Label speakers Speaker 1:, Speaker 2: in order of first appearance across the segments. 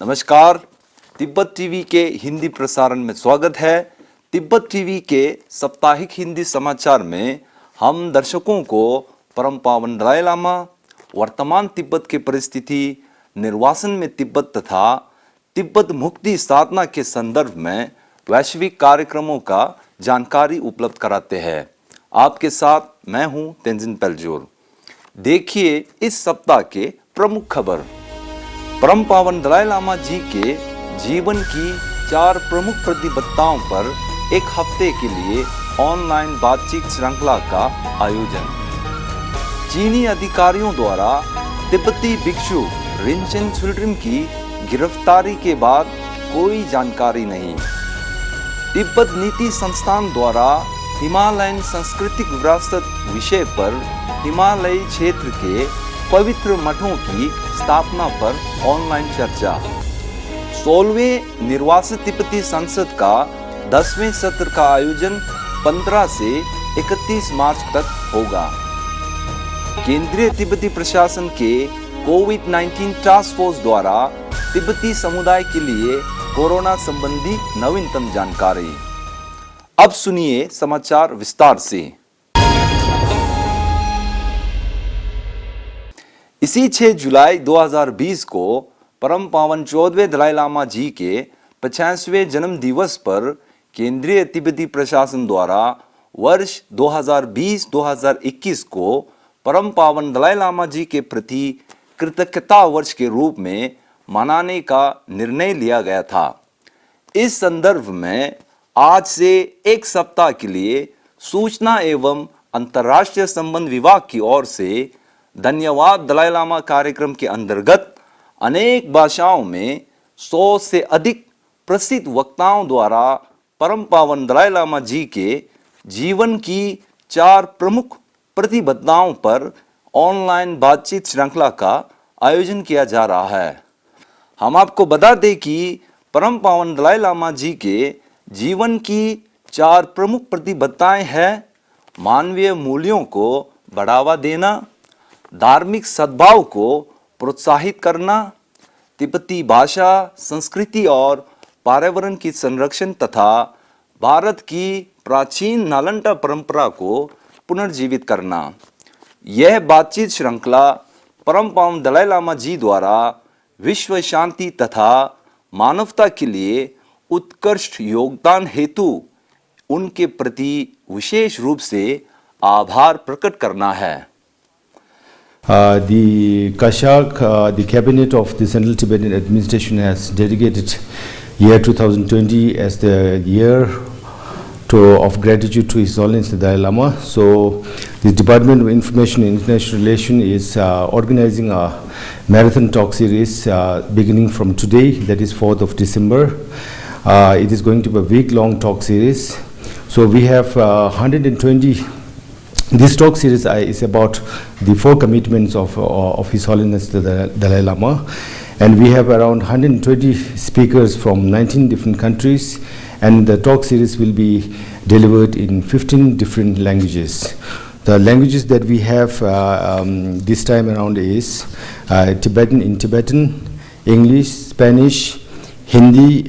Speaker 1: नमस्कार, तिब्बत टीवी के हिंदी प्रसारण में स्वागत है। तिब्बत टीवी के साप्ताहिक हिंदी समाचार में हम दर्शकों को परम पावन दलाई लामा, वर्तमान तिब्बत के परिस्थिति, निर्वासन में तिब्बत तथा तिब्बत मुक्ति साधना के संदर्भ में वैश्विक कार्यक्रमों का जानकारी उपलब्ध कराते हैं। आपके साथ मैं हूं तेंजिन पेलजोर। देखिए इस सप्ताह के प्रमुख खबर। परम पावन दलाई लामा जी के जीवन की 4 प्रमुख प्रतिबद्धताओं पर एक हफ्ते के लिए ऑनलाइन बातचीत श्रृंखला का आयोजन। चीनी अधिकारियों द्वारा तिब्बती भिक्षु रिनचेन चुल्ड्रिम की गिरफ्तारी के बाद कोई जानकारी नहीं। तिब्बत नीति संस्थान द्वारा हिमालयन सांस्कृतिक विरासत विषय पर हिमालयी क्षेत्र के पवित्र मठों की स्थापना पर ऑनलाइन चर्चा। 16वें निर्वासित तिब्बती संसद का 10वें सत्र का आयोजन 15 से 31 मार्च तक होगा। केंद्रीय तिब्बती प्रशासन के कोविड-19 टास्क फोर्स द्वारा तिब्बती समुदाय के लिए कोरोना संबंधी नवीनतम जानकारी। अब सुनिए समाचार विस्तार से। इसी 6 जुलाई 2020 को परम पावन 14वें दलाई लामा जी के 50वें जन्म दिवस पर केंद्रीय तिब्बती प्रशासन द्वारा वर्ष 2020-2021 को परम पावन दलाई लामा जी के प्रति कृतज्ञता वर्ष के रूप में मनाने का निर्णय लिया गया था। इस संदर्भ में आज से एक सप्ताह के लिए सूचना एवं अंतर्राष्ट्रीय संबंध विभाग की ओर से धन्यवाद दलाई लामा कार्यक्रम के अंतर्गत अनेक भाषाओं में 100 से अधिक प्रसिद्ध वक्ताओं द्वारा परम पावन दलाई लामा जी के जीवन की 4 प्रमुख प्रतिबद्धताओं पर ऑनलाइन बातचीत श्रृंखला का आयोजन किया जा रहा है। हम आपको बता दें कि परम पावन दलाई लामा जी के जीवन की 4 प्रमुख प्रतिबद्धताएं हैं: मानवीय मूल्यों को बढ़ावा देना, धार्मिक सद्भाव को प्रोत्साहित करना, तिब्बती भाषा, संस्कृति और पर्यावरण की संरक्षण तथा भारत की प्राचीन नालंदा परंपरा को पुनर्जीवित करना। यह बातचीत श्रृंखला परम पावन दलाई लामा जी द्वारा विश्व शांति तथा मानवता के लिए उत्कृष्ट योगदान हेतु उनके प्रति विशेष रूप से आभार प्रकट करना है।
Speaker 2: The Kashak, the cabinet of the Central Tibetan Administration has dedicated year 2020 as the year of gratitude to His Holiness the Dalai Lama. So the Department of Information and International Relations is organizing a marathon talk series beginning from today, that is 4th of December. It is going to be a week-long talk series. So we have 120. This talk series is about the 4 commitments of His Holiness the Dalai Lama, and we have around 120 speakers from 19 different countries, and the talk series will be delivered in 15 different languages. The languages that we have this time around is Tibetan in Tibetan, English, Spanish, Hindi,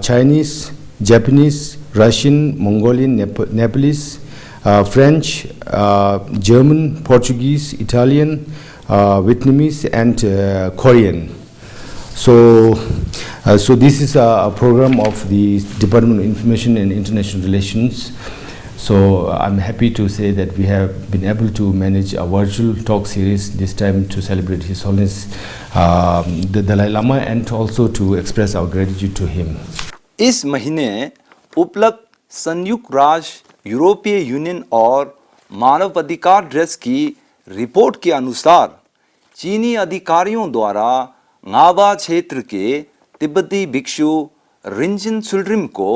Speaker 2: Chinese, Japanese, Russian, Mongolian, Nepalese, French, German, Portuguese, Italian, Vietnamese, and Korean. So this is a program of the Department of Information and International Relations. So I'm happy to say that we have been able to manage a virtual talk series this time to celebrate His Holiness the Dalai Lama and also to express our gratitude to him.
Speaker 1: इस महीने उपलब्ध संयुक्त राष्ट्र, यूरोपीय union और मानवाधिकार desk की report के अनुसार चीनी अधिकारियों द्वारा नाबा क्षेत्र के तिब्बती भिक्षु रिनचेन चुल्ड्रिम को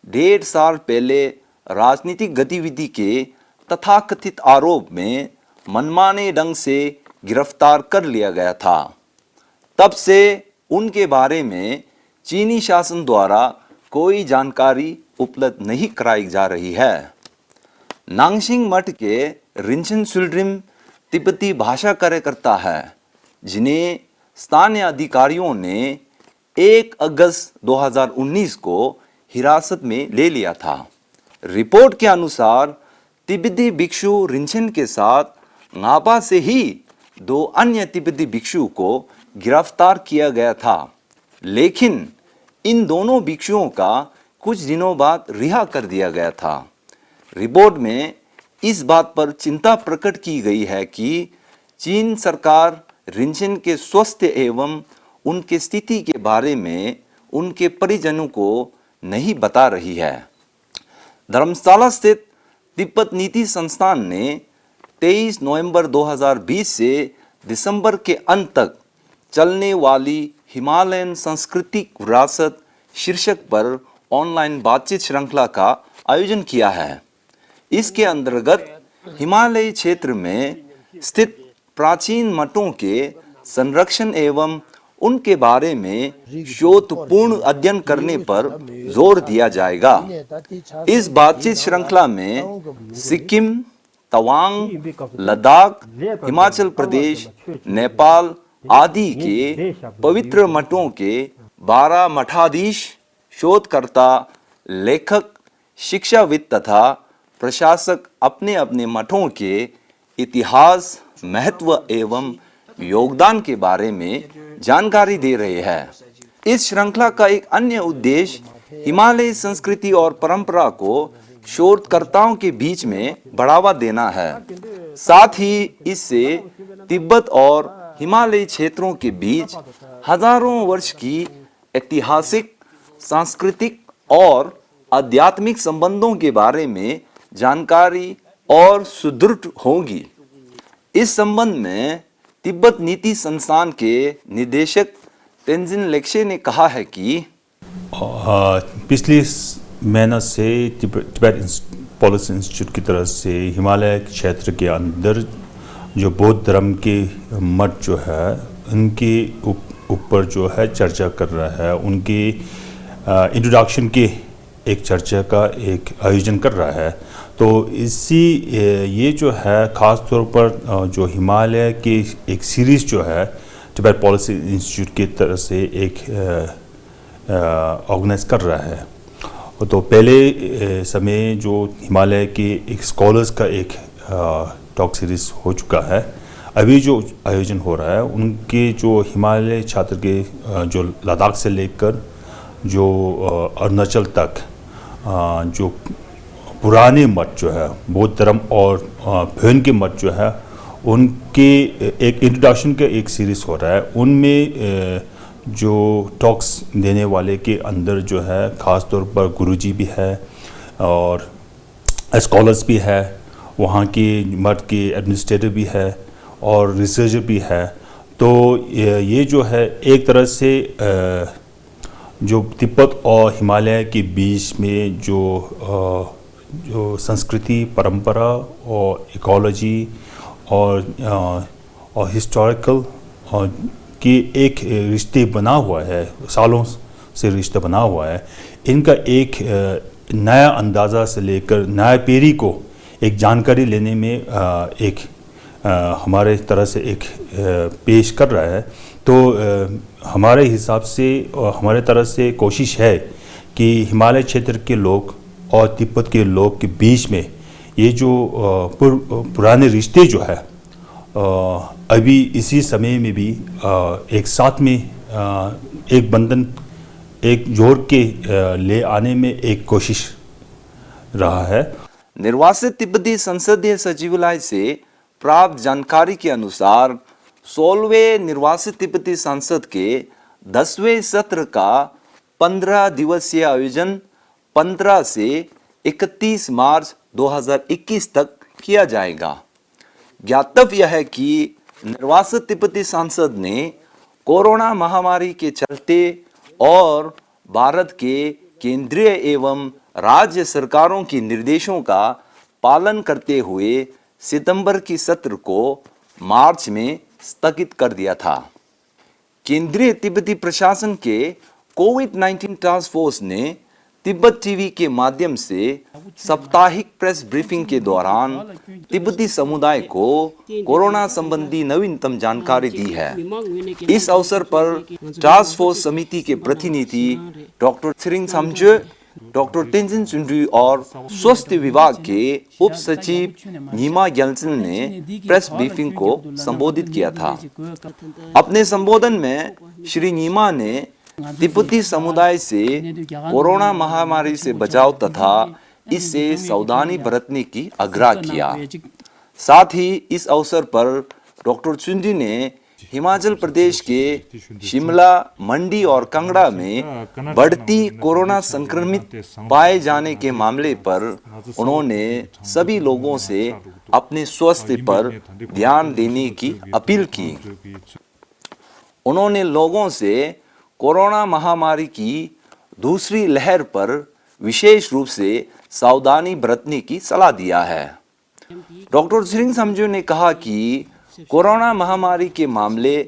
Speaker 1: 1.5 साल पहले राजनीतिक गतिविधि के तथाकथित आरोप में मनमाने ढंग से गिरफ्तार कर लिया गया था। तब से उनके बारे में चीनी शासन द्वारा कोई जानकारी उपलब्ध नहीं कराई जा रही है। नांगशिंग मठ के रिनचेन चुल्ड्रिम तिब्बती भाषा कार्यकर्ता है, जिन्हें स्थानीय अधिकारियों ने 1 अगस्त 2019 को हिरासत में ले लिया था। रिपोर्ट के अनुसार तिब्बती भिक्षु रिंचेन के साथ नापा से ही 2 अन्य तिब्बती भिक्षु को गिरफ्तार किया गया था, लेकिन इन दोनों भिक्षुओं का कुछ दिनों बाद रिहा कर दिया गया था। रिपोर्ट में इस बात पर चिंता प्रकट की गई है कि चीन सरकार रिंचेन के स्वास्थ्य एवं उनके स्थिति के बारे में उनके परिजनों को नहीं बता रही है। धर्मशाला स्थित तिब्बत नीति संस्थान ने 23 नवंबर 2020 से दिसंबर के अंत तक चलने वाली हिमालयन सांस्कृतिक विरासत शीर्षक पर ऑनलाइन बातचीत श्रृंखला का आयोजन किया है। इसके अंतर्गत हिमालयी क्षेत्र में स्थित प्राचीन मठों के संरक्षण एवं उनके बारे में शोधपूर्ण अध्ययन करने पर जोर दिया जाएगा। इस बातचीत श्रृंखला में सिक्किम, तवांग, लद्दाख, हिमाचल प्रदेश, नेपाल आदि के पवित्र मठों के 12 मठाधीश, शोधकर्ता, लेखक, शिक्षाविद तथा प्रशासक अपने अपने मठों के इतिहास, महत्व एवं योगदान के बारे में जानकारी दे रहे हैं। इस श्रृंखला का एक अन्य उद्देश्य हिमालयी संस्कृति और परंपरा को शोधकर्ताओं के बीच में बढ़ावा देना है। साथ ही इससे तिब्बत और हिमालयी क्षेत्रों के बीच हजारों वर्ष की ऐतिहासिक, सांस्कृतिक और आध्यात्मिक संबंधों के बारे में जानकारी और सुदृढ़ होगी। इस संबंध में तिब्बत नीति संस्थान के निदेशक तेंजिन लेक्शे ने कहा है कि
Speaker 3: पिछले महीना से तिब्बत पॉलिसी इंस्टीट्यूट की तरफ से हिमालय क्षेत्र के अंदर जो बौद्ध धर्म के मठ जो है उनके ऊपर जो है चर्चा कर रहा है, उनके इंट्रोडक्शन के एक चर्चा का एक आयोजन कर रहा है। तो ये जो है ख़ास तौर पर जो हिमालय के एक सीरीज़ जो है तिब्बत पॉलिसी इंस्टीट्यूट की तरफ से एक ऑर्गेनाइज कर रहा है। तो पहले समय जो हिमालय के एक स्कॉलर्स का एक टॉक सीरीज़ हो चुका है, अभी जो आयोजन हो रहा है उनके जो हिमालय छात्र के जो लद्दाख से लेकर जो अरुणाचल तक जो पुराने मठ जो है बौद्ध धर्म और भैन के मठ जो है उनके एक इंट्रोडक्शन का एक सीरीज़ हो रहा है। उनमें जो टॉक्स देने वाले के अंदर जो है ख़ास तौर पर गुरुजी भी है और स्कॉलर्स भी है, वहाँ के मठ के एडमिनिस्ट्रेटर भी है और रिसर्चर भी है। तो ये जो है एक तरह से जो तिब्बत और हिमालय के बीच में जो संस्कृति, परंपरा और इकोलॉजी और हिस्टोरिकल की एक रिश्ते बना हुआ है, सालों से रिश्ता बना हुआ है, इनका एक नया अंदाज़ा से लेकर नया पीढ़ी को एक जानकारी लेने में एक हमारे तरह से एक पेश कर रहा है। तो हमारे हिसाब से और हमारे तरफ से कोशिश है कि हिमालय क्षेत्र के लोग और तिब्बत के लोग के बीच में ये जो पुराने रिश्ते जो है अभी इसी समय में भी एक साथ में एक बंधन एक जोड़ के ले आने में एक कोशिश रहा है।
Speaker 1: निर्वासित तिब्बती संसदीय सचिवालय से प्राप्त जानकारी के अनुसार 16वें निर्वासित तिब्बती संसद के 10वें सत्र का 15 दिवसीय आयोजन 15 से 31 मार्च 2021 तक किया जाएगा। ज्ञातव्य है कि निर्वासित तिब्बती संसद ने कोरोना महामारी के चलते और भारत के केंद्रीय एवं राज्य सरकारों के निर्देशों का पालन करते हुए सितंबर की सत्र को मार्च में स्थगित कर दिया था। केंद्रीय तिब्बती प्रशासन के कोविड-19 टास्क फोर्स ने तिब्बत टीवी के माध्यम से साप्ताहिक प्रेस ब्रीफिंग के दौरान तिब्बती समुदाय को कोरोना संबंधी नवीनतम जानकारी दी है। इस अवसर पर टास्क फोर्स समिति के प्रतिनिधि डॉक्टर त्सिरिंग साम्जे, डॉक्टर तेंजिन चुंड्री और स्वास्थ्य विभाग के उप सचिव नीमा ग्याल्सन ने प्रेस ब्रीफिंग को संबोधित किया था। अपने संबोधन में श्री नीमा ने तिब्बती समुदाय से कोरोना महामारी से बचाव तथा इससे सावधानी बरतने की आग्रह किया। साथ ही इस अवसर पर डॉक्टर चुंडी ने हिमाचल प्रदेश के शिमला, मंडी और कांगड़ा में बढ़ती कोरोना संक्रमित पाए जाने के मामले पर उन्होंने सभी लोगों से अपने स्वास्थ्य पर ध्यान देने की अपील की। उन्होंने लोगों से कोरोना महामारी की दूसरी लहर पर विशेष रूप से सावधानी बरतने की सलाह दिया है। डॉक्टर त्सिरिंग साम्जे ने कहा कि कोरोना महामारी के मामले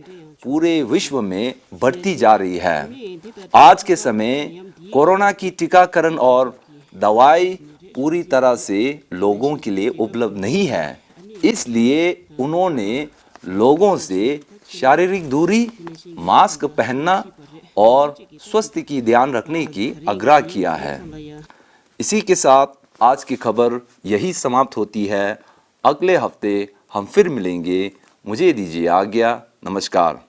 Speaker 1: पूरे विश्व में बढ़ती जा रही है। आज के समय कोरोना की टीकाकरण और दवाई पूरी तरह से लोगों के लिए उपलब्ध नहीं है। इसलिए उन्होंने लोगों से शारीरिक दूरी, मास्क पहनना और स्वास्थ्य की ध्यान रखने की आग्रह किया है। इसी के साथ आज की खबर यही समाप्त होती है। अगले हफ्ते हम फिर मिलेंगे। मुझे दीजिए आज्ञा। नमस्कार।